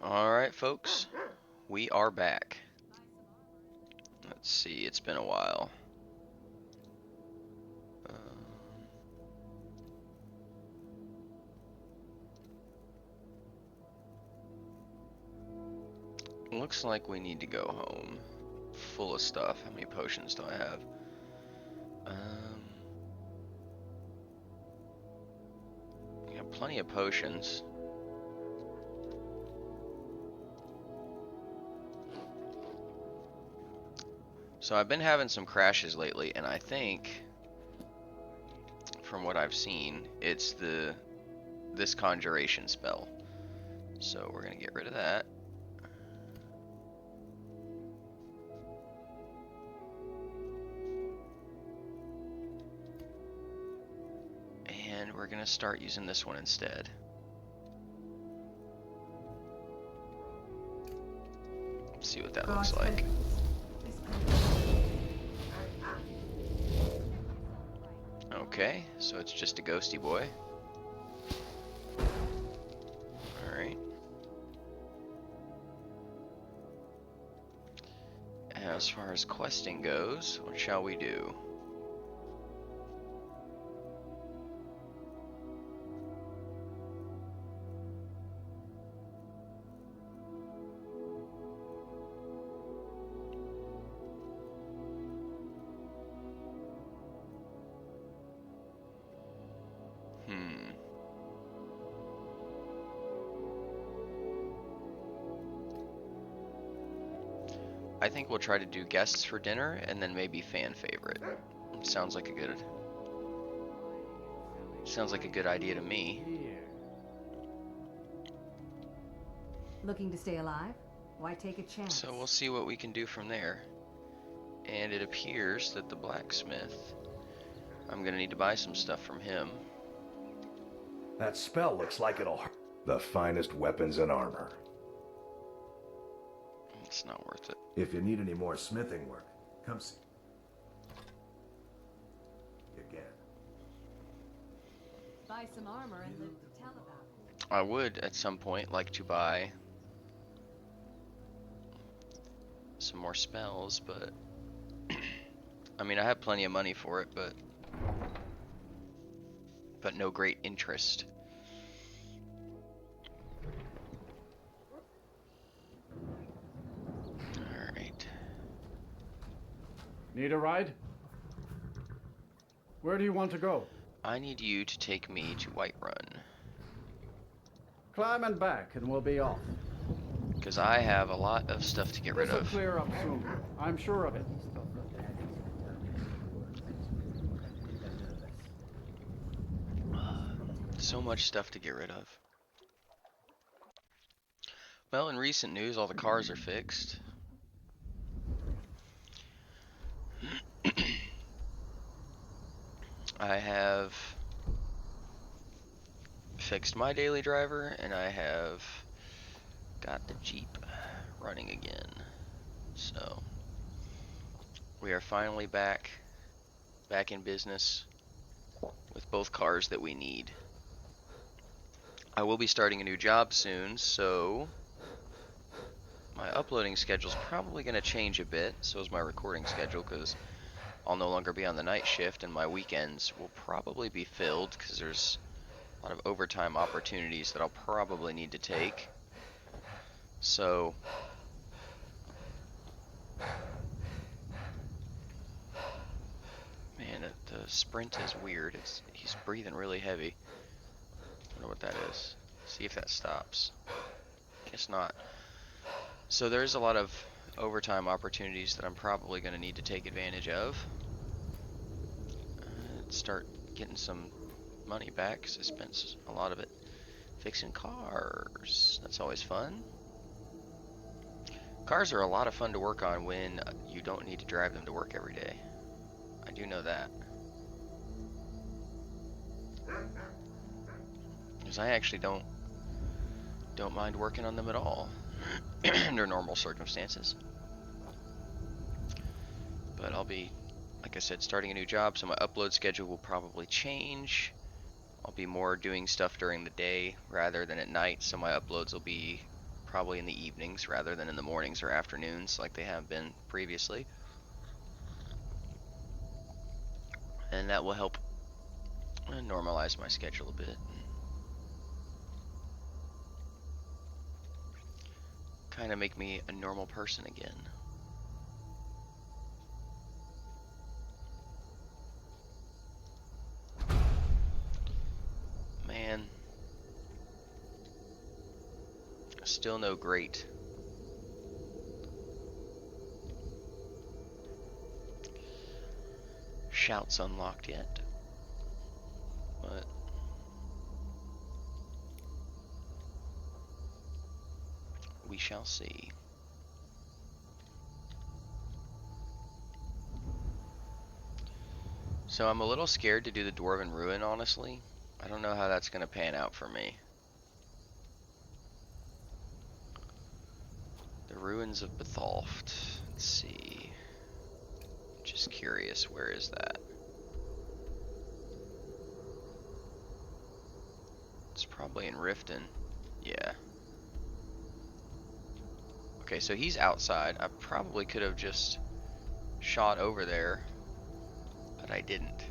Alright, folks, we are back. Let's see, it's been a while. Looks like we need to go home. Full of stuff. How many potions do I have? Yeah, plenty of potions. So I've been having some crashes lately, and I think, from what I've seen, it's this conjuration spell. So we're gonna get rid of that. And we're gonna start using this one instead. Let's see what that looks like. Okay, so it's just a ghosty boy. Alright. As far as questing goes, what shall we do? I think we'll try to do guests for dinner and then maybe fan favorite. Sounds like a good idea to me. Looking to stay alive? Why take a chance? So we'll see what we can do from there. And it appears that the blacksmith, I'm gonna need to buy some stuff from him. That spell looks like it'll hurt. The finest weapons and armor. It's not worth it. If you need any more smithing work, come see. Again. Buy some armor and live to tell about it. I would, at some point, like to buy some more spells, but I mean, I have plenty of money for it, but no great interest. Alright. Need a ride? Where do you want to go? I need you to take me to Whiterun. Climb and back and we'll be off. Because I have a lot of stuff to get rid This'll of. clear up soon. I'm sure of it. So much stuff to get rid of. Well, in recent news, all the cars are fixed. I have fixed my daily driver, and I have got the Jeep running again. So we are finally back in business with both cars that we need. I will be starting a new job soon, so my uploading schedule is probably going to change a bit. So is my recording schedule, because I'll no longer be on the night shift, and my weekends will probably be filled because there's a lot of overtime opportunities that I'll probably need to take. So man, the sprint is weird. He's breathing really heavy. I wonder what that is. See if that stops. Guess not. So there's a lot of overtime opportunities that I'm probably going to need to take advantage of. Start getting some money back, because I spent a lot of it fixing cars. That's always fun. Cars are a lot of fun to work on when you don't need to drive them to work every day. I do know that. Because I actually don't mind working on them at all under normal circumstances. But I'll be, like I said, starting a new job, so my upload schedule will probably change. I'll be more doing stuff during the day rather than at night, so my uploads will be probably in the evenings rather than in the mornings or afternoons like they have been previously. And that will help normalize my schedule a bit. And kind of make me a normal person again. Man. Still no great. Shouts unlocked yet. But we shall see. So I'm a little scared to do the Dwarven Ruin, honestly. I don't know how that's going to pan out for me. The Ruins of Bethalft. Let's see. Just curious, where is that? It's probably in Riften. Yeah. Okay, so he's outside. I probably could have just shot over there, but I didn't.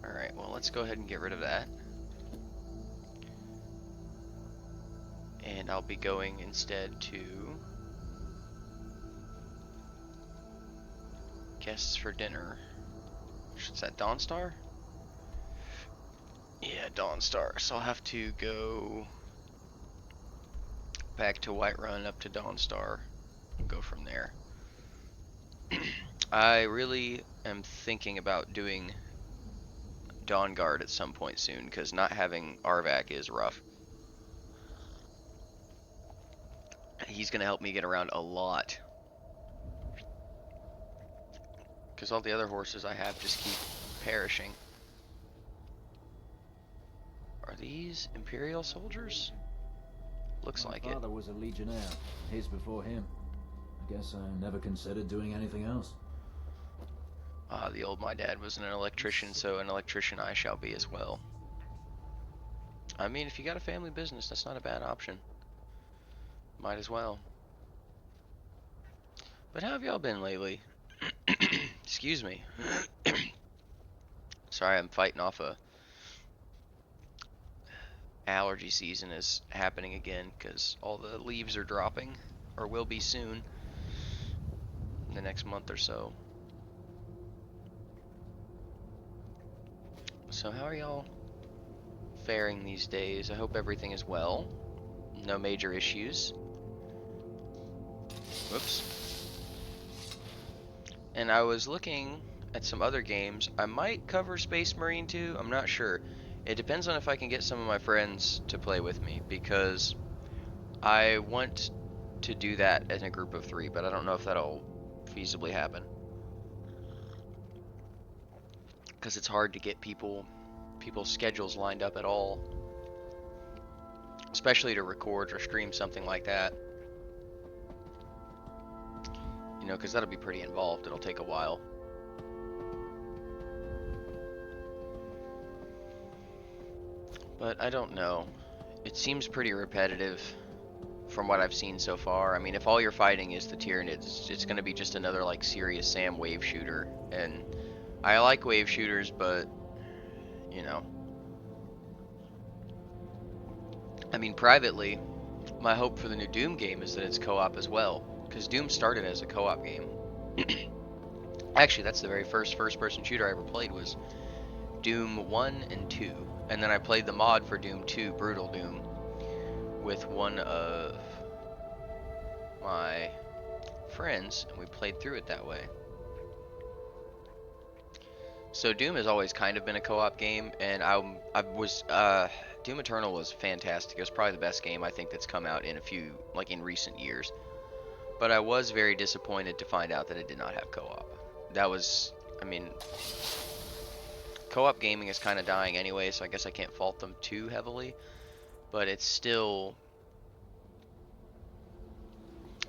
Alright, well, let's go ahead and get rid of that. And I'll be going instead to guests for dinner. Is that Dawnstar? Yeah, Dawnstar. So I'll have to go back to Whiterun, up to Dawnstar, and go from there. I really am thinking about doing Dawnguard at some point soon, because not having Arvak is rough. He's going to help me get around a lot. Because all the other horses I have just keep perishing. Are these Imperial soldiers? Looks like it. My father was a legionnaire. His before him. I guess I never considered doing anything else. Ah, the old my dad was an electrician, so an electrician I shall be as well. I mean, if you got a family business, that's not a bad option. Might as well. But how have y'all been lately? Excuse me. Sorry, I'm fighting off a allergy season is happening again because all the leaves are dropping, or will be soon, in the next month or so. So how are y'all faring these days? I hope everything is well. No major issues. Whoops. And I was looking at some other games. I might cover Space Marine 2. I'm not sure. It depends on if I can get some of my friends to play with me, because I want to do that in a group of 3, but I don't know if that'll feasibly happen. Because it's hard to get people's schedules lined up at all. Especially to record or stream something like that. You know, because that'll be pretty involved. It'll take a while. But I don't know. It seems pretty repetitive from what I've seen so far. I mean, if all you're fighting is the Tyranids, it's going to be just another, like, Serious Sam wave shooter. And I like wave shooters, but, you know. I mean, privately, my hope for the new Doom game is that it's co-op as well. Because Doom started as a co-op game. Actually, that's the very first first-person shooter I ever played, was Doom 1 and 2. And then I played the mod for Doom 2, Brutal Doom, with one of my friends, and we played through it that way. So Doom has always kind of been a co-op game, and Doom Eternal was fantastic. It was probably the best game I think that's come out in in recent years. But I was very disappointed to find out that it did not have co-op. That was, I mean, co-op gaming is kind of dying anyway, so I guess I can't fault them too heavily. But it's still,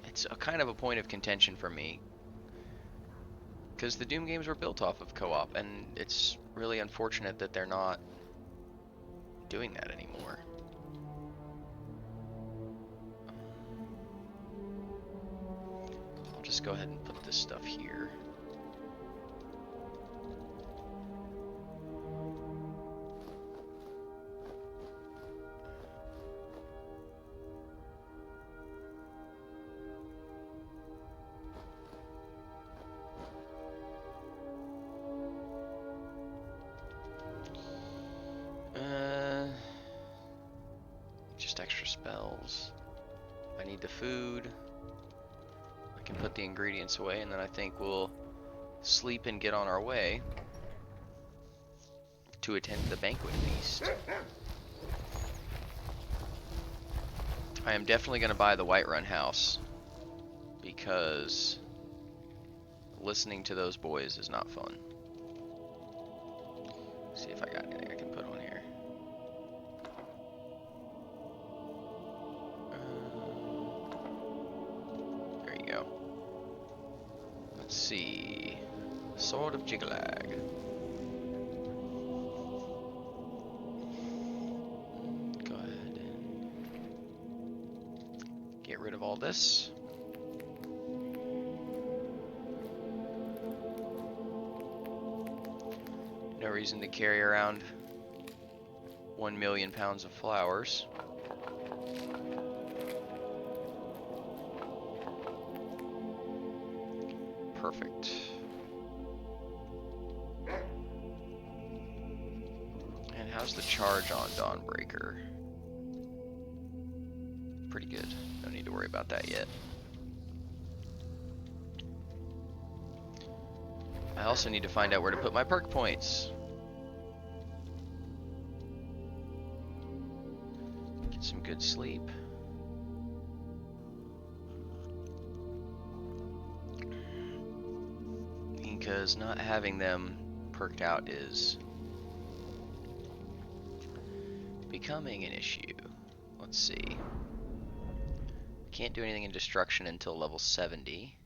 it's a kind of a point of contention for me. Because the Doom games were built off of co-op, and it's really unfortunate that they're not doing that anymore. just go ahead and put this stuff here. Just extra spells. I need the food. I can put the ingredients away, and then I think we'll sleep and get on our way to attend the banquet feast. I am definitely going to buy the Whiterun house because listening to those boys is not fun. Let's see if I got anything I can put on here. There you go. Let's see. Sword of Jiggalag. Go ahead and get rid of all this. No reason to carry around 1 million pounds of flowers. Perfect. And how's the charge on Dawnbreaker? Pretty good. No need to worry about that yet. I also need to find out where to put my perk points. Get some good sleep. Because not having them perked out is becoming an issue. Let's see. Can't do anything in destruction until level 70.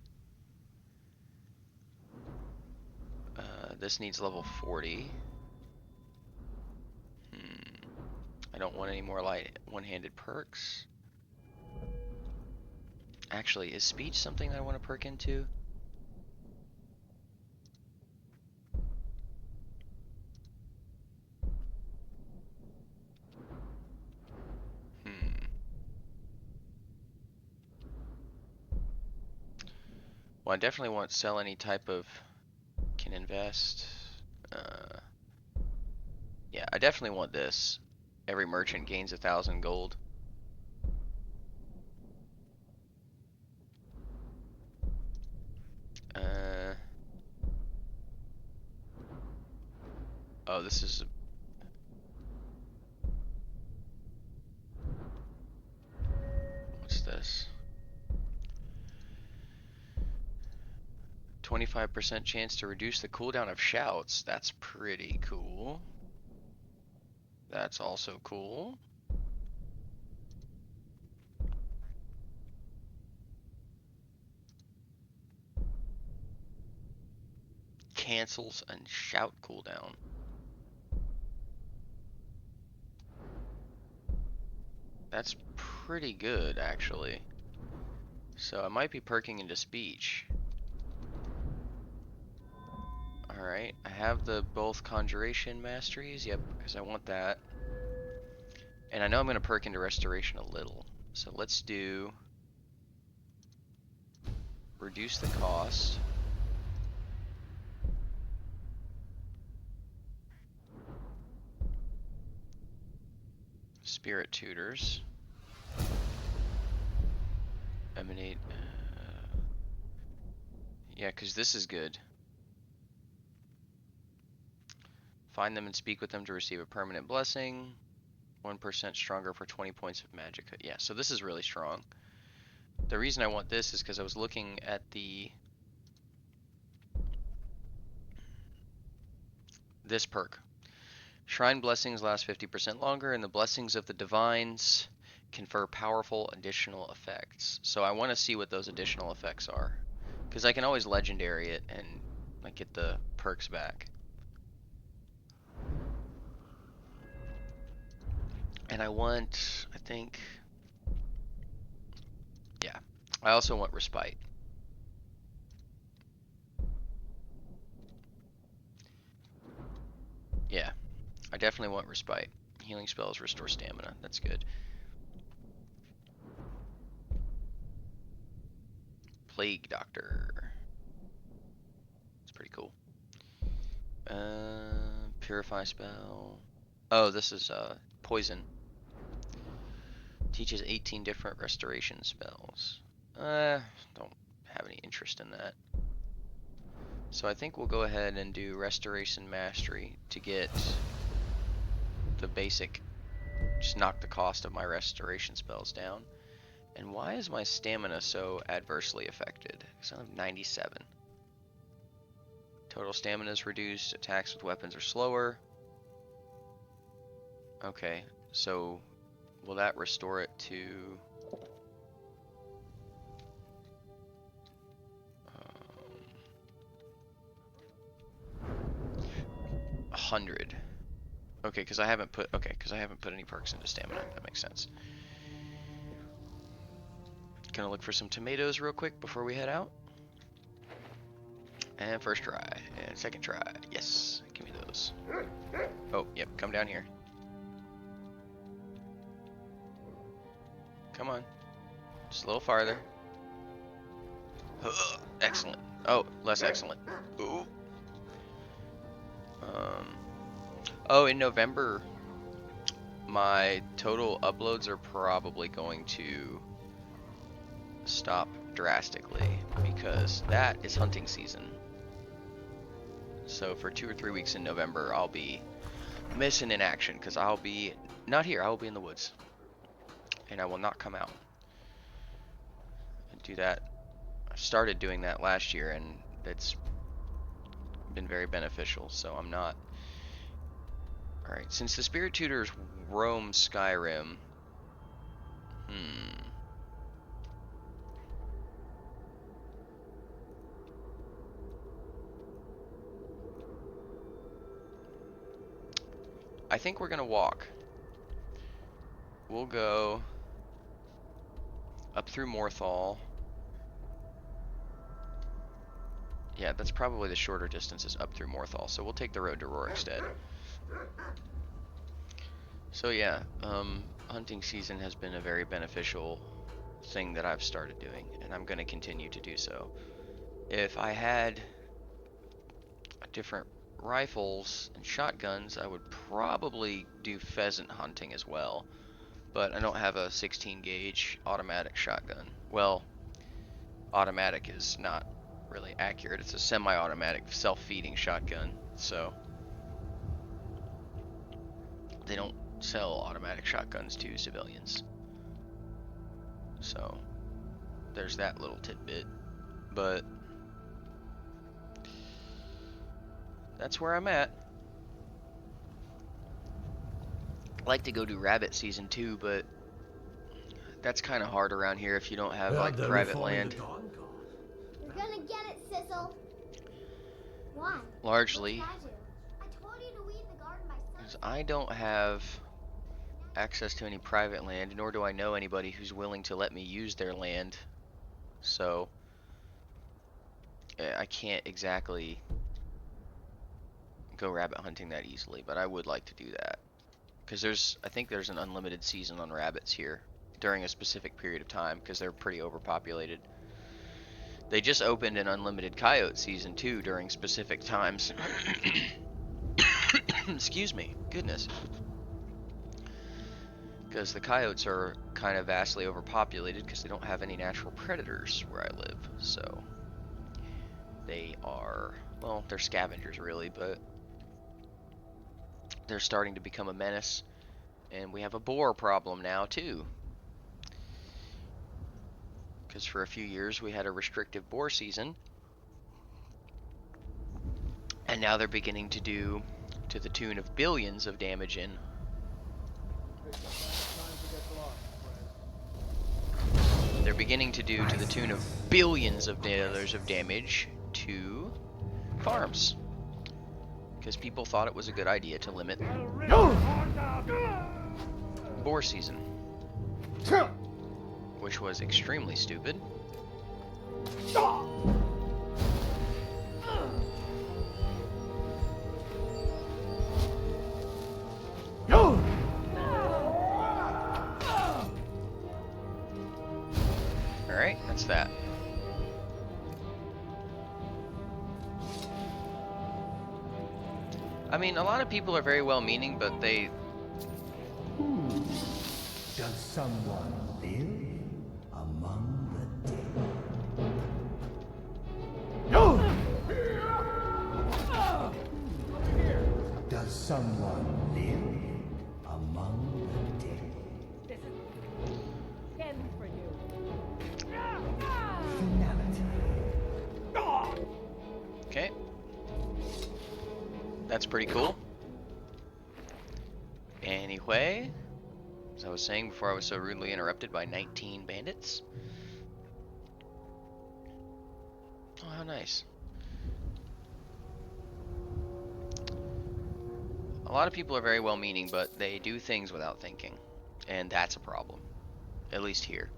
This needs level 40. I don't want any more light one-handed perks. Actually, is speech something that I want to perk into? Well, I definitely want to sell any type of can invest. Yeah, I definitely want this. Every merchant gains 1,000 gold. Oh, this is. What's this? 25% chance to reduce the cooldown of shouts. That's pretty cool. That's also cool. Cancels and shout cooldown. That's pretty good, actually. So I might be perking into speech. Alright, I have the both conjuration masteries, yep, because I want that. And I know I'm going to perk into restoration a little. So let's do reduce the cost. Spirit tutors. Emanate. Yeah, because this is good. Find them and speak with them to receive a permanent blessing. 1% stronger for 20 points of magic. Yeah, so this is really strong. The reason I want this is because I was looking at this perk. Shrine blessings last 50% longer, and the blessings of the divines confer powerful additional effects. So I want to see what those additional effects are, because I can always legendary it and like get the perks back. And I want, I think, yeah, I also want respite. Yeah, I definitely want respite. Healing spells restore stamina. That's good. Plague Doctor. It's pretty cool. Purify spell. Oh, this is poison. Teaches 18 different restoration spells. Don't have any interest in that. So I think we'll go ahead and do Restoration Mastery to get the basic, just knock the cost of my restoration spells down. And why is my stamina so adversely affected? Because I have 97. Total stamina is reduced, attacks with weapons are slower. Okay, so will that restore it to 100? Okay, because I haven't put any perks into stamina. That makes sense. Gonna look for some tomatoes real quick before we head out. And first try, and second try. Yes, give me those. Oh, yep, come down here. Come on. Just a little farther. Excellent. Oh, less excellent. Ooh. Oh, in November, my total uploads are probably going to stop drastically because that is hunting season. So for 2 or 3 weeks in November, I'll be missing in action because I'll be not here. I will be in the woods, and I will not come out and do that. I started doing that last year, and it's been very beneficial. So I'm not. All right, since the Spirit Tutors roam Skyrim, I think we're gonna walk. We'll go up through Morthal. Yeah, that's probably the shorter distances up through Morthal, so we'll take the road to Rorikstead. So yeah, hunting season has been a very beneficial thing that I've started doing, and I'm going to continue to do so. If I had different rifles and shotguns, I would probably do pheasant hunting as well, but I don't have a 16 gauge automatic shotgun. Well, automatic is not really accurate. It's a semi-automatic self-feeding shotgun, so they don't sell automatic shotguns to civilians. So there's that little tidbit, but that's where I'm at. I'd like to go do rabbit season 2, but that's kind of hard around here if you don't have like private land. You're gonna get it, Sissel. Why? Largely, I told you to weed the garden by because I don't have access to any private land, nor do I know anybody who's willing to let me use their land. So I can't exactly go rabbit hunting that easily, but I would like to do that. Because I think there's an unlimited season on rabbits here during a specific period of time, because they're pretty overpopulated. They just opened an unlimited coyote season too during specific times. Excuse me, goodness. Because the coyotes are kind of vastly overpopulated because they don't have any natural predators where I live. So they are, well, they're scavengers really, but they're starting to become a menace. And we have a boar problem now too. Because for a few years we had a restrictive boar season. And now they're beginning to do to the tune of billions of damage in. They're beginning to do to the tune of billions of dollars of damage to farms. Because people thought it was a good idea to limit boar season. Which was extremely stupid. What's that? I mean, a lot of people are very well-meaning, but they... Does someone live among the dead? Does someone live among the dead? This is again for you. Finality. Okay. That's pretty cool. Anyway, as I was saying before I was so rudely interrupted by 19 bandits. Oh, how nice. A lot of people are very well-meaning, but they do things without thinking. And that's a problem. At least here.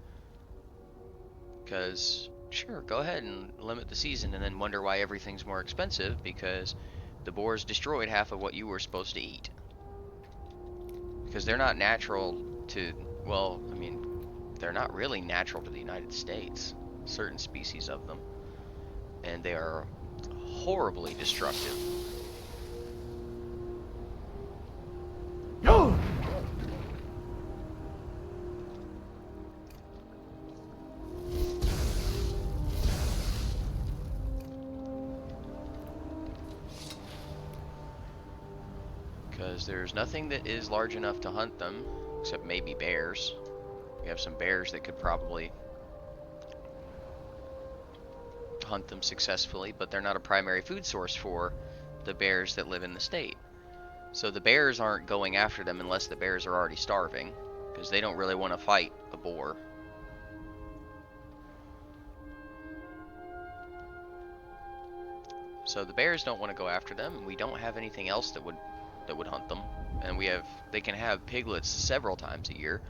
Because, sure, go ahead and limit the season and then wonder why everything's more expensive, because the boars destroyed half of what you were supposed to eat. Because they're not natural to, well, I mean, they're not really natural to the United States. Certain species of them. And they are horribly destructive. Because there's nothing that is large enough to hunt them, except maybe bears. We have some bears that could probably hunt them successfully, but they're not a primary food source for the bears that live in the state. So the bears aren't going after them unless the bears are already starving, because they don't really want to fight a boar. So the bears don't want to go after them, and we don't have anything else that would hunt them. And they can have piglets several times a year.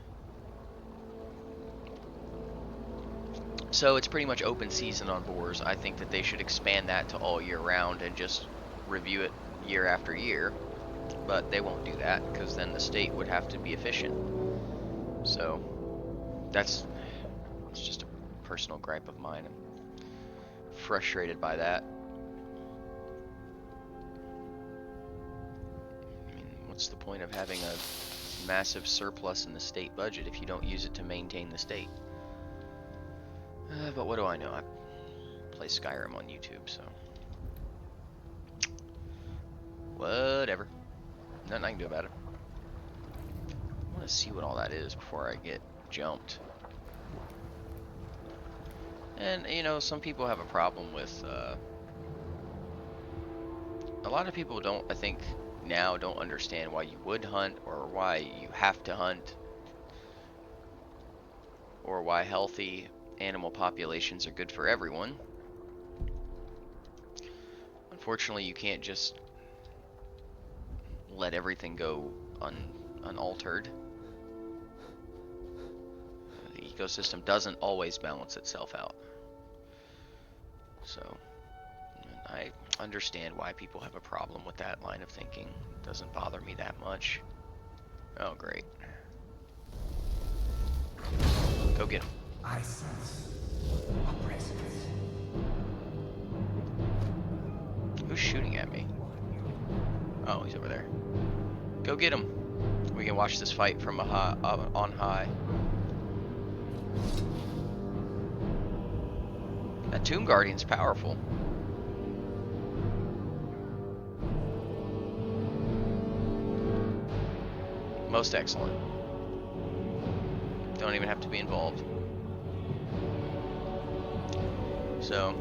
So it's pretty much open season on boars. I think that they should expand that to all year round and just review it year after year. But they won't do that, because then the state would have to be efficient. So it's just a personal gripe of mine. I'm frustrated by that. I mean, what's the point of having a massive surplus in the state budget if you don't use it to maintain the state? But what do I know? I play Skyrim on YouTube, so whatever. Nothing I can do about it. I want to see what all that is before I get jumped. And, you know, some people have a problem with, a lot of people don't, I think, now don't understand why you would hunt, or why you have to hunt, or why healthy animal populations are good for everyone. Unfortunately, you can't just let everything go unaltered. The ecosystem doesn't always balance itself out. So, I understand why people have a problem with that line of thinking. It doesn't bother me that much. Oh, great. Go get him. I sense a presence. Who's shooting at me? Oh, he's over there. Go get him. We can watch this fight from on high. That Tomb Guardian's powerful. Most excellent. Don't even have to be involved. So,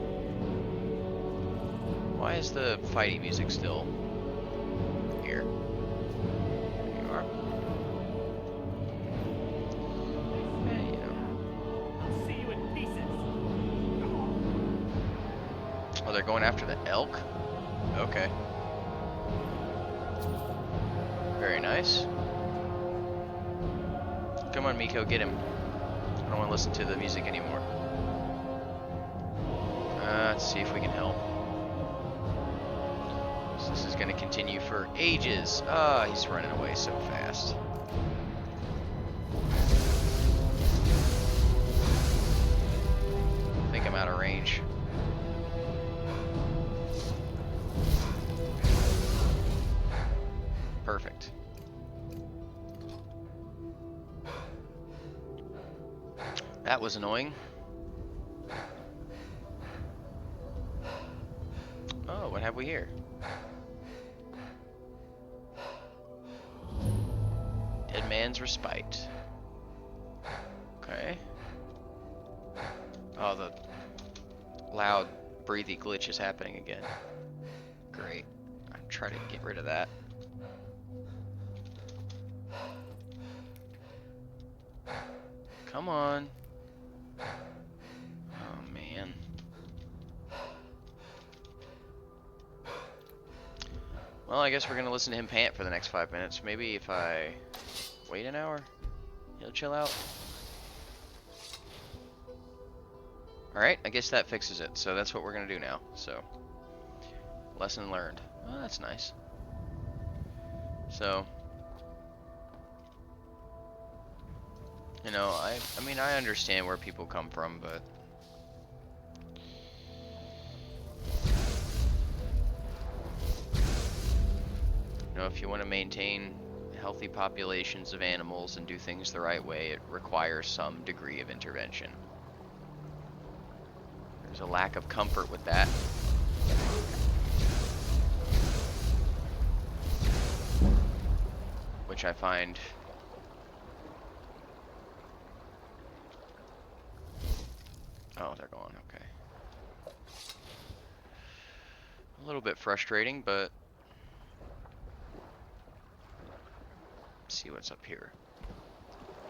why is the fighting music still here? There you are. Yeah, you know. I'll see you in pieces. Oh, they're going after the elk? Okay. Very nice. Come on, Miko, get him. I don't want to listen to the music anymore. Let's see if we can help. So this is going to continue for ages. Ah, he's running away so fast. That was annoying. Oh, what have we here? Dead man's respite. Okay. Oh, the loud, breathy glitch is happening again. Great. I'm trying to get rid of that. Come on. Oh, man. Well, I guess we're gonna listen to him pant for the next 5 minutes. Maybe if I wait an hour, he'll chill out. Alright, I guess that fixes it. So that's what we're gonna do now. So, lesson learned. Oh, that's nice. So, you know, I mean, I understand where people come from, but you know, if you want to maintain healthy populations of animals and do things the right way, it requires some degree of intervention. There's a lack of comfort with that. Which I find oh, they're gone, okay. A little bit frustrating, but let's see what's up here.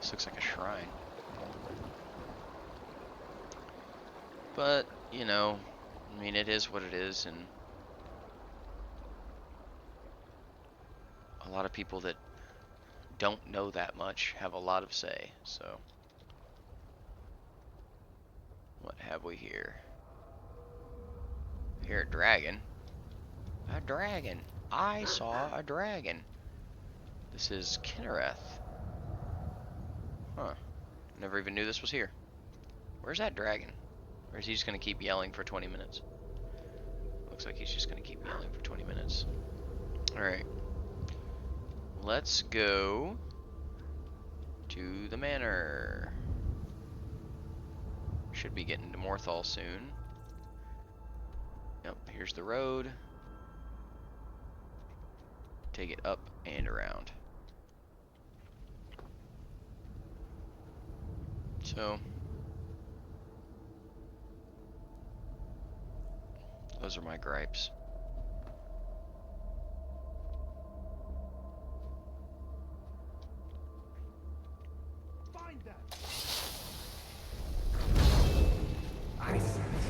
This looks like a shrine. But, you know, I mean, it is what it is, and a lot of people that don't know that much have a lot of say, so. What have we here? Here, a dragon. A dragon. I saw a dragon. This is Kinnereth. Huh. Never even knew this was here. Where's that dragon? Or is he just going to keep yelling for 20 minutes? Looks like he's just going to keep yelling for 20 minutes. Alright. Let's go to the manor. Should be getting to Morthal soon. Yep, here's the road. Take it up and around. So, those are my gripes. Find them. I sense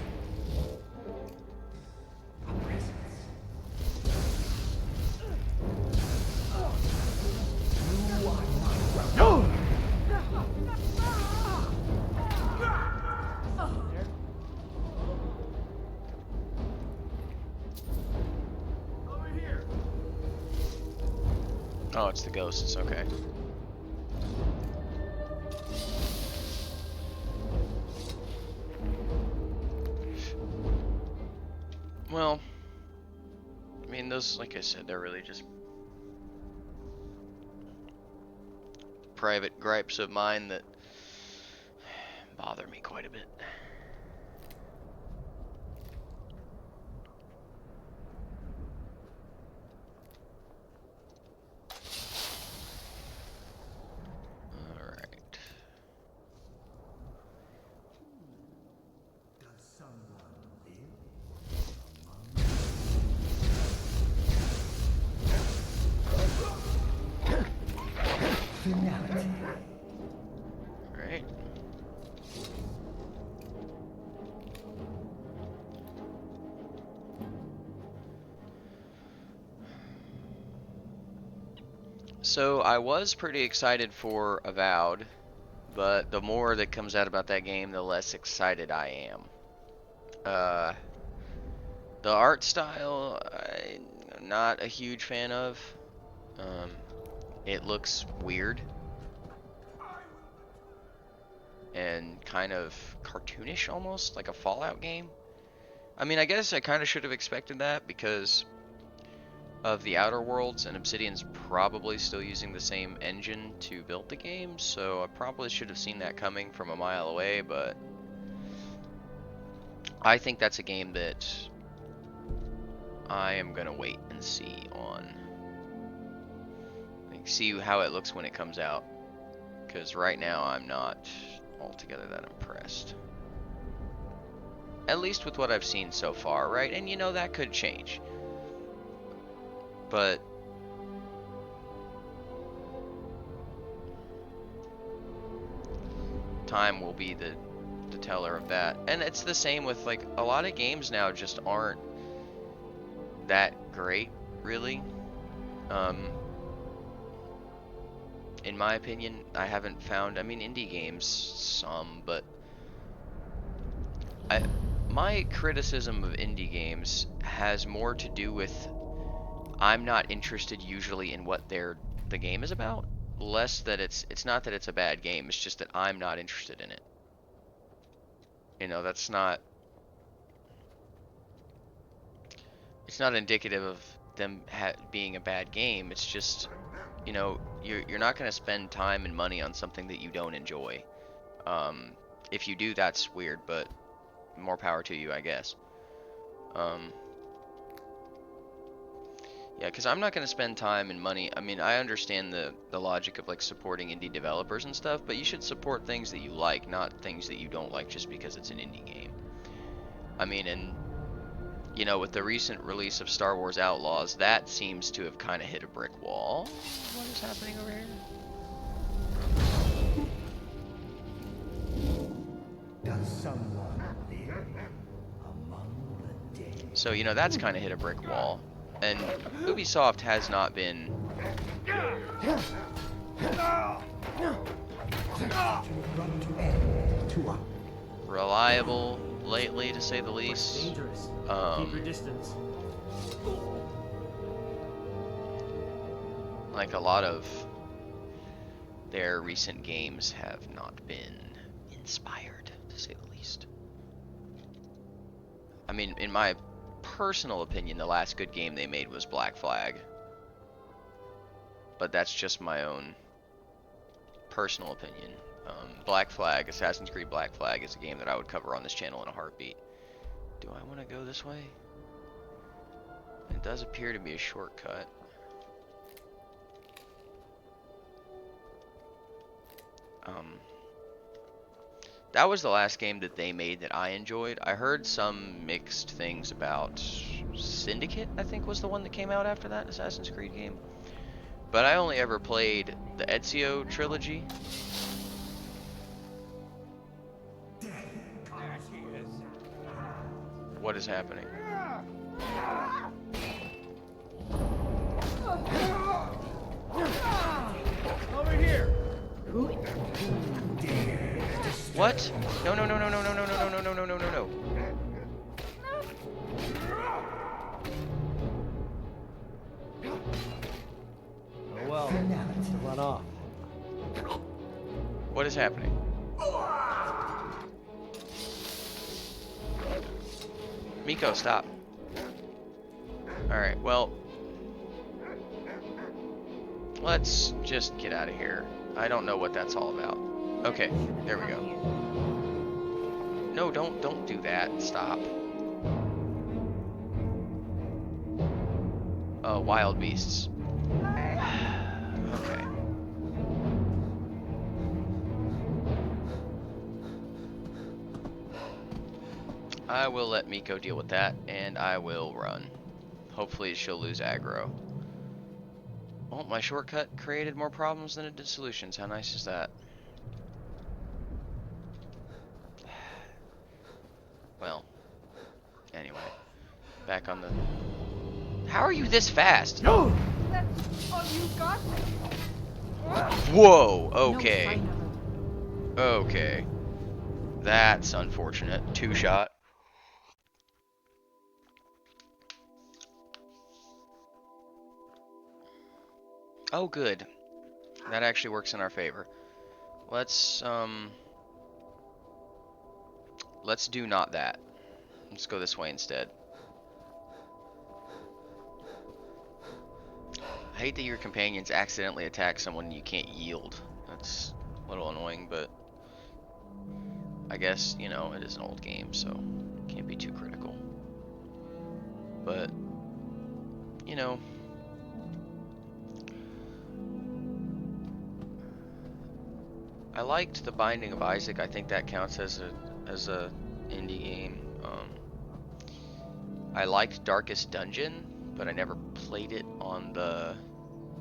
a presence. You are not welcome. Over here. Oh, it's the ghosts, okay. Well, I mean, those, like I said, they're really just private gripes of mine that bother me quite a bit. Alright. Does someone live among finality? Alright. So I was pretty excited for Avowed, but the more that comes out about that game, the less excited I am. The art style, I'm not a huge fan of. It looks weird and kind of cartoonish almost, like a Fallout game. I mean, I guess I kind of should have expected that because of the Outer Worlds, and Obsidian's probably still using the same engine to build the game, so I probably should have seen that coming from a mile away, but I think that's a game that I am gonna wait and see on. Like, see how it looks when it comes out, because right now I'm not altogether that impressed. At least with what I've seen so far, right? And you know, that could change. But time will be the teller of that. And it's the same with, like, a lot of games now just aren't that great, really. In my opinion, I haven't found, I mean, indie games, some, but my criticism of indie games has more to do with I'm not interested usually in what the game is about. Less that it's not that it's a bad game, it's just that I'm not interested in it. You know, that's not, it's not indicative of them being a bad game. It's just, you know, you're not going to spend time and money on something that you don't enjoy. If you do, that's weird, but more power to you, I guess. Yeah, because I'm not going to spend time and money. I mean, I understand the logic of, like, supporting indie developers and stuff, but you should support things that you like, not things that you don't like just because it's an indie game. I mean, and, you know, with the recent release of Star Wars Outlaws, that seems to have kind of hit a brick wall. What is happening over here? Does someone live among the dead? So, you know, that's kind of hit a brick wall. And Ubisoft has not been reliable lately, to say the least. Dangerous. Keep your distance. Like, a lot of their recent games have not been inspired, to say the least. I mean, in my personal opinion, the last good game they made was Black Flag. But that's just my own personal opinion. Black Flag, Assassin's Creed Black Flag, is a game that I would cover on this channel in a heartbeat. Do I want to go this way? It does appear to be a shortcut. That was the last game that they made that I enjoyed. I heard some mixed things about Syndicate, I think was the one that came out after that Assassin's Creed game. But I only ever played the Ezio trilogy. What is happening? Over here. What? No, no, no, no, no, no, no, no, no, no, no, no, no, no. Oh well. Run off. What is happening? Miko, stop. Alright, well, let's just get out of here. I don't know what that's all about. Okay, there we go. No, don't do that. Stop. Wild beasts. Okay. I will let Miko deal with that, and I will run. Hopefully she'll lose aggro. Well, my shortcut created more problems than it did solutions. How nice is that? Well, anyway. Back on the... How are you this fast? That's all you got? Whoa, No okay. sign of her. Okay. That's unfortunate. Two shot. Oh, good. That actually works in our favor. Let's do not that. Let's go this way instead. hate that your companions accidentally attack someone you can't yield. That's a little annoying, but I guess, you know, it is an old game, so can't be too critical. But, you know, I liked The Binding of Isaac. I think that counts as a indie game. I liked Darkest Dungeon, but I never played it on the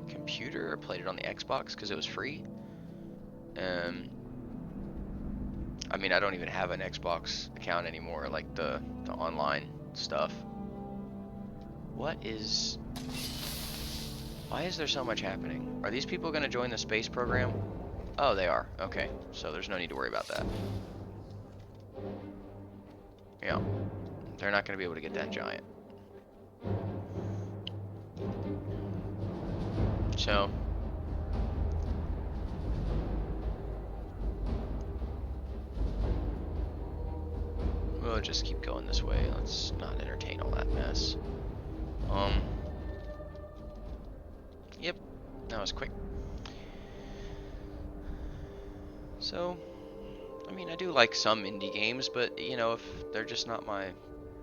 computer. I played it on the Xbox because it was free. I mean, I don't even have an Xbox account anymore, like the online stuff. Why is there so much happening? Are these people going to join the space program? Oh, they are. Okay, so there's no need to worry about that. Yeah, they're not going to be able to get that giant. So, we'll just keep going this way. Let's not entertain all that mess. Yep, that was quick. So, I mean, I do like some indie games, but, you know, if they're just not my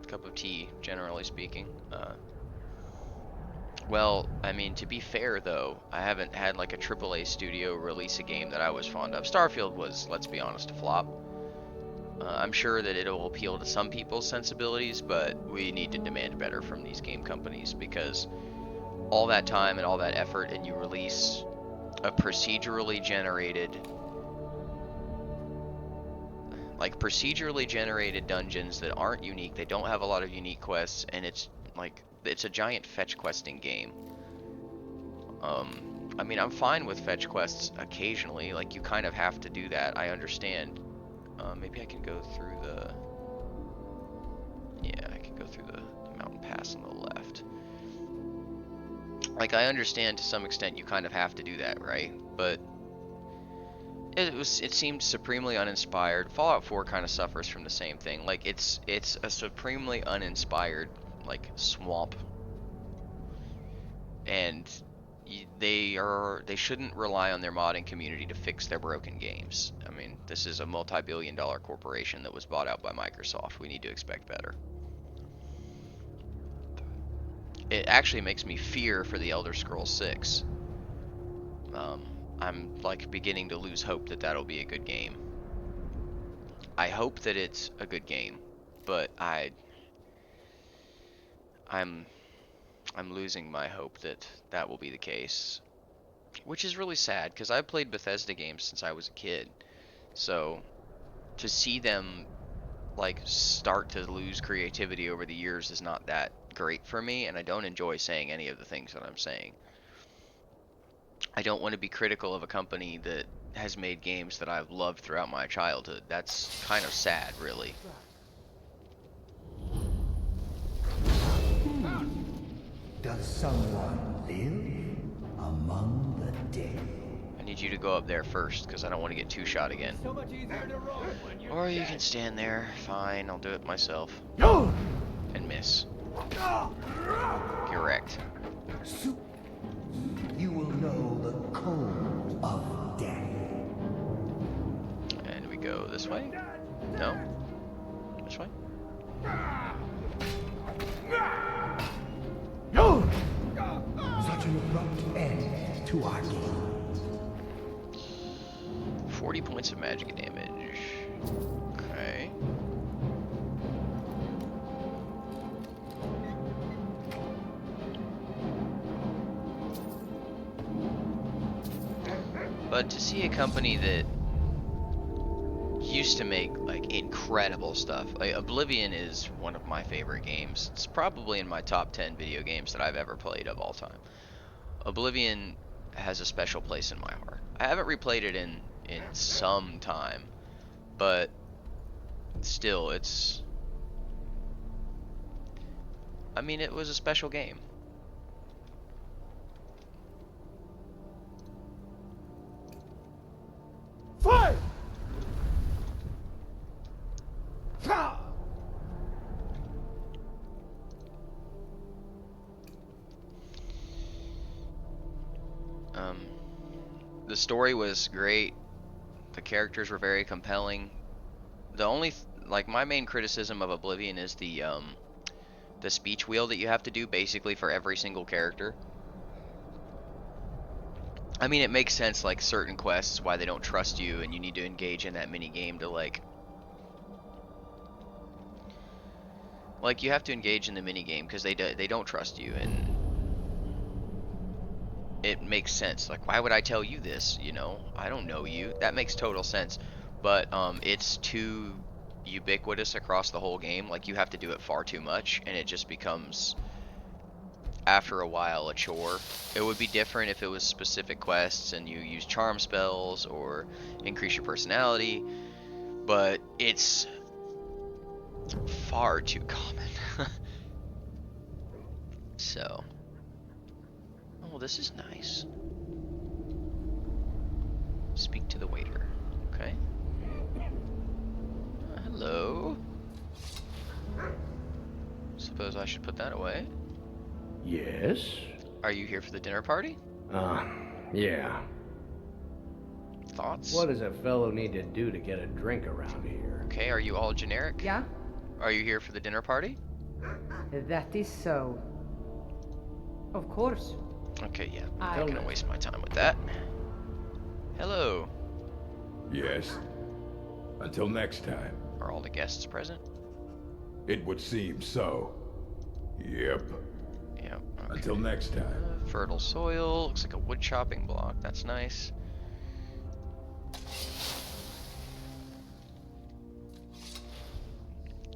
cup of tea, generally speaking. Well, I mean, to be fair, though, I haven't had, like, a AAA studio release a game that I was fond of. Starfield was, let's be honest, a flop. I'm sure that it'll appeal to some people's sensibilities, but we need to demand better from these game companies, because all that time and all that effort, and you release a procedurally generated dungeons that aren't unique. They don't have a lot of unique quests, and it's a giant fetch questing game. I mean, I'm fine with fetch quests occasionally, like you kind of have to do that, I understand. Maybe I can go through the... Yeah, I can go through the mountain pass on the left. Like, I understand to some extent you kind of have to do that, right? But it seemed supremely uninspired. Fallout 4 kind of suffers from the same thing. Like, it's a supremely uninspired, like, swamp. And they shouldn't rely on their modding community to fix their broken games. I mean, this is a multi-billion-dollar corporation that was bought out by Microsoft. We need to expect better. It actually makes me fear for the Elder Scrolls 6. I'm like beginning to lose hope that that'll be a good game. I hope that it's a good game, but I'm losing my hope that that will be the case. Which is really sad, because I've played Bethesda games since I was a kid. So, to see them, like, start to lose creativity over the years is not that great for me, and I don't enjoy saying any of the things that I'm saying. I don't want to be critical of a company that has made games that I've loved throughout my childhood. That's kind of sad, really. Does someone live among the dead? I need you to go up there first, because I don't want to get two-shot again. So much easier to run when you're Or you dead. can stand there. Fine, I'll do it myself. And miss. You're wrecked. You will know the code of death. And we go this way? No? Which way? Such an abrupt end to our game. 40 points of magic damage. Okay. But to see a company that used to make like incredible stuff, like Oblivion is one of my favorite games. It's probably in my top 10 video games that I've ever played of all time. Oblivion has a special place in my heart. I haven't replayed it in some time, but still, I mean, it was a special game. Fight! story was great. The characters were very compelling. The only like my main criticism of Oblivion is the speech wheel that you have to do basically for every single character. I mean, it makes sense, like certain quests, why they don't trust you, and you need to engage in that mini game to like you have to engage in the mini game because they don't trust you, and it makes sense. Like, why would I tell you this? You know, I don't know you. That makes total sense. But it's too ubiquitous across the whole game. Like, you have to do it far too much, and it just becomes, after a while, a chore. It would be different if it was specific quests and you use charm spells or increase your personality, but it's far too common. So, oh, this is nice. Speak to the waiter. Okay. Hello. Suppose I should put that away. Yes? Are you here for the dinner party? Yeah. Thoughts? What does a fellow need to do to get a drink around here? Okay, are you all generic? Yeah? Are you here for the dinner party? That is so. Of course. Okay, yeah. I- I'm not gonna waste my time with that. Hello. Yes. Until next time. Are all the guests present? It would seem so. Yep. Yeah. Okay. Until next time. Fertile soil. Looks like a wood chopping block. That's nice.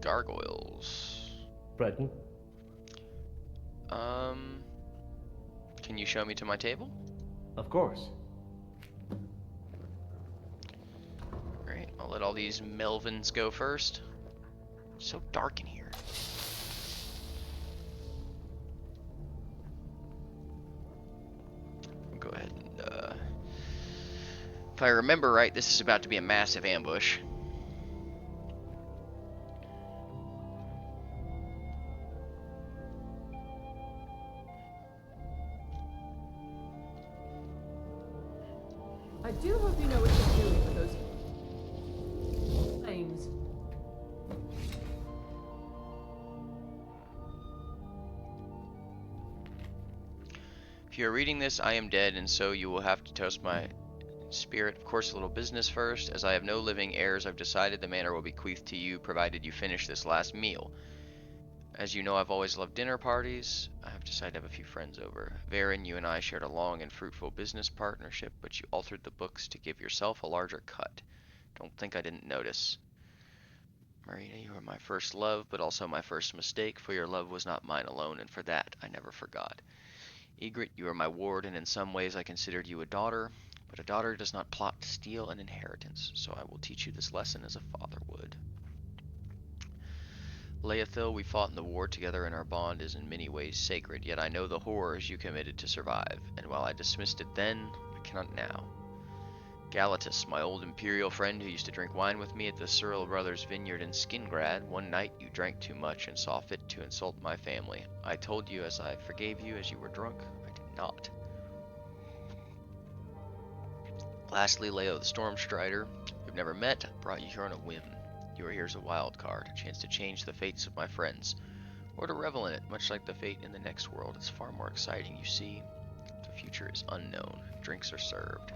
Gargoyles. Breton? Can you show me to my table? Of course. Great. I'll let all these Melvins go first. It's so dark in here. I'll go ahead and, if I remember right, this is about to be a massive ambush. I do hope you know what you're doing with those flames. If you are reading this, I am dead, and so you will have to toast my spirit. Of course, a little business first. As I have no living heirs, I've decided the manor will bequeath to you, provided you finish this last meal. As you know, I've always loved dinner parties. I have decided to have a few friends over. Varen, you and I shared a long and fruitful business partnership, but you altered the books to give yourself a larger cut. Don't think I didn't notice. Marina, you were my first love, but also my first mistake, for your love was not mine alone, and for that I never forgot. Ygritte, you are my ward, and in some ways I considered you a daughter, but a daughter does not plot to steal an inheritance, so I will teach you this lesson as a father would. Leothil, we fought in the war together, and our bond is in many ways sacred, yet I know the horrors you committed to survive, and while I dismissed it then, I cannot now. Galatus, my old imperial friend who used to drink wine with me at the Cyril Brothers vineyard in Skingrad, one night you drank too much and saw fit to insult my family. I told you as I forgave you as you were drunk. I did not. Lastly, Leo the Stormstrider, we've never met, brought you here on a whim. You are here as a wild card, a chance to change the fates of my friends, or to revel in it, much like the fate in the next world. It's far more exciting, you see. The future is unknown. Drinks are served.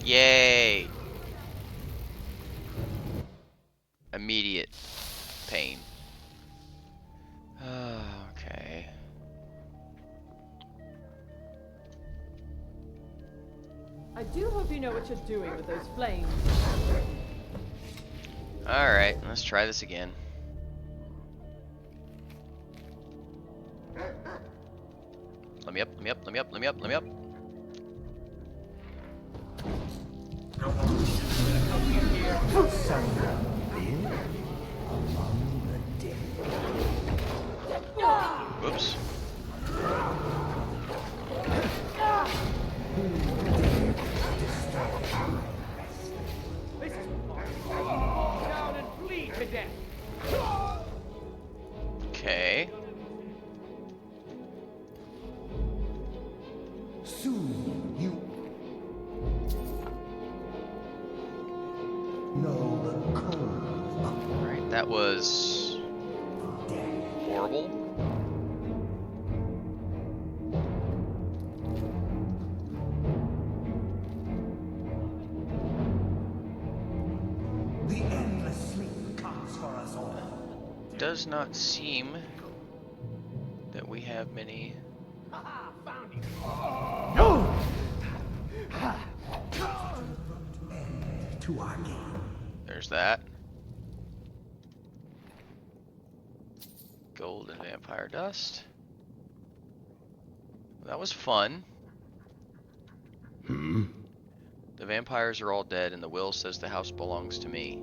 Yay! Immediate pain. Okay. I do hope you know what you're doing with those flames. Alright, let's try this again. Let me up, let me up, let me up, let me up, let me up. Whoops. No code Alright, that was of death. horrible. The endless sleep comes for us all. Does not seem that we have many. End to our game. There's that. Gold and vampire dust. That was fun. The vampires are all dead, and the will says the house belongs to me.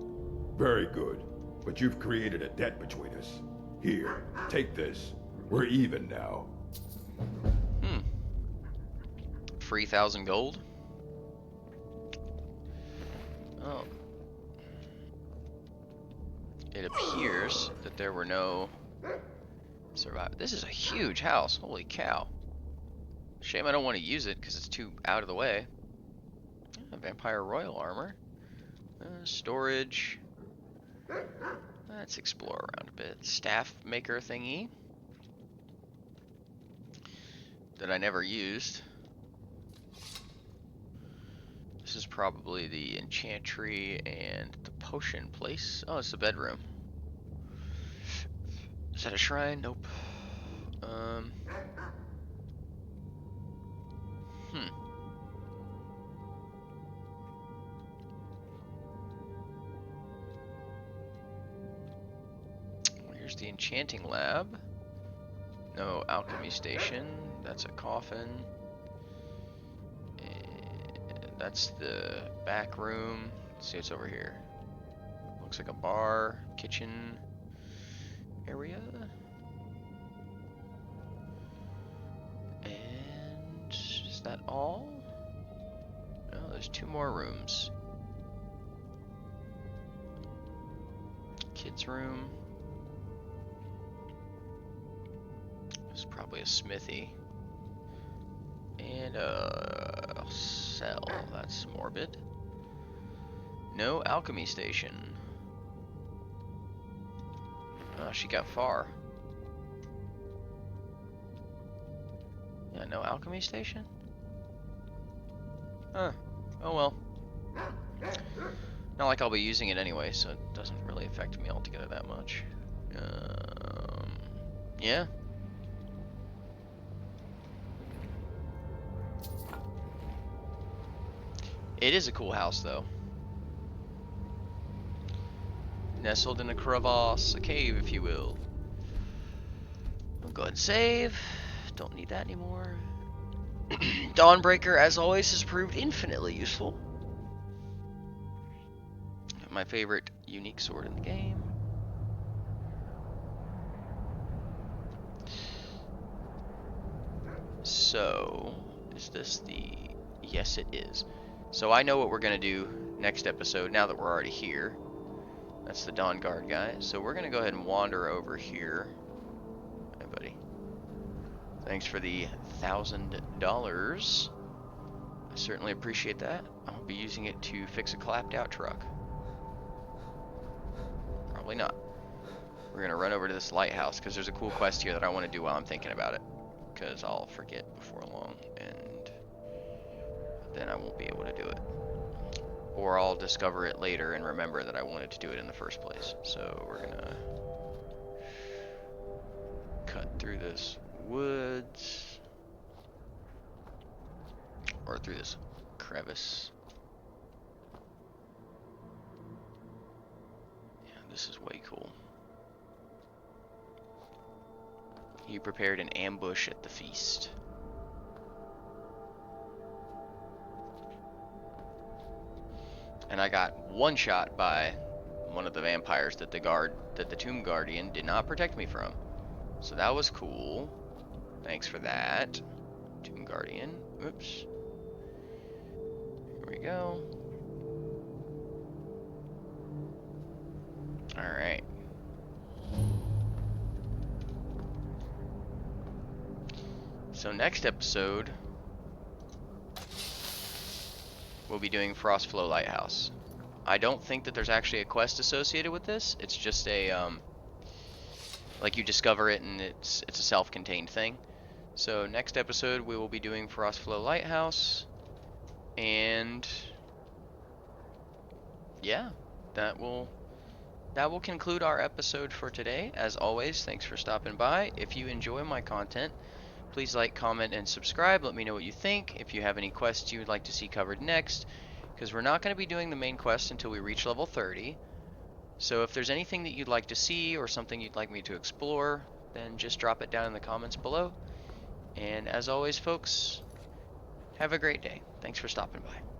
Very good. But you've created a debt between us. Here, take this. We're even now. 3,000 gold? Oh. It appears that there were no survivors. This is a huge house. Holy cow. Shame I don't want to use it because it's too out of the way. Vampire royal armor. Storage. Let's explore around a bit. Staff maker thingy that I never used. This is probably the enchantry and the potion place. Oh, it's the bedroom. Is that a shrine? Nope. Here's the enchanting lab. No alchemy station. That's a coffin. And that's the back room. Let's see what's over here. Looks like a bar, kitchen area. And is that all? No, there's 2 more rooms. Kids' room. There's probably a smithy. And a cell. That's morbid. No alchemy station. Oh, she got far. Yeah, no alchemy station? Huh. Oh well. Not like I'll be using it anyway, so it doesn't really affect me altogether that much. Yeah. It is a cool house, though. Nestled in a crevasse, a cave, if you will. I'll go ahead and save. Don't need that anymore. Dawnbreaker, as always, has proved infinitely useful. My favorite unique sword in the game. So, is this the... Yes, it is. So I know what we're going to do next episode, now that we're already here. That's the Dawn Guard guy. So we're going to go ahead and wander over here. Hey, buddy. Thanks for the $1,000. I certainly appreciate that. I'll be using it to fix a clapped out truck. Probably not. We're going to run over to this lighthouse because there's a cool quest here that I want to do while I'm thinking about it. Because I'll forget before long, and then I won't be able to do it. Or I'll discover it later and remember that I wanted to do it in the first place. So we're gonna cut through this woods, or through this crevice. Yeah, this is way cool. He prepared an ambush at the feast. And I got one shot by one of the vampires that the Tomb Guardian did not protect me from. So that was cool. Thanks for that, Tomb Guardian. Oops. Here we go. Alright. So next episode, we'll be doing Frostflow Lighthouse. I don't think that there's actually a quest associated with this. It's just a like you discover it and it's a self-contained thing. So next episode we will be doing Frostflow Lighthouse, and yeah, that will conclude our episode for today. As always, thanks for stopping by. If you enjoy my content, please like, comment, and subscribe. Let me know what you think. If you have any quests you would like to see covered next, because we're not going to be doing the main quest until we reach level 30. So if there's anything that you'd like to see or something you'd like me to explore, then just drop it down in the comments below. And as always, folks, have a great day. Thanks for stopping by.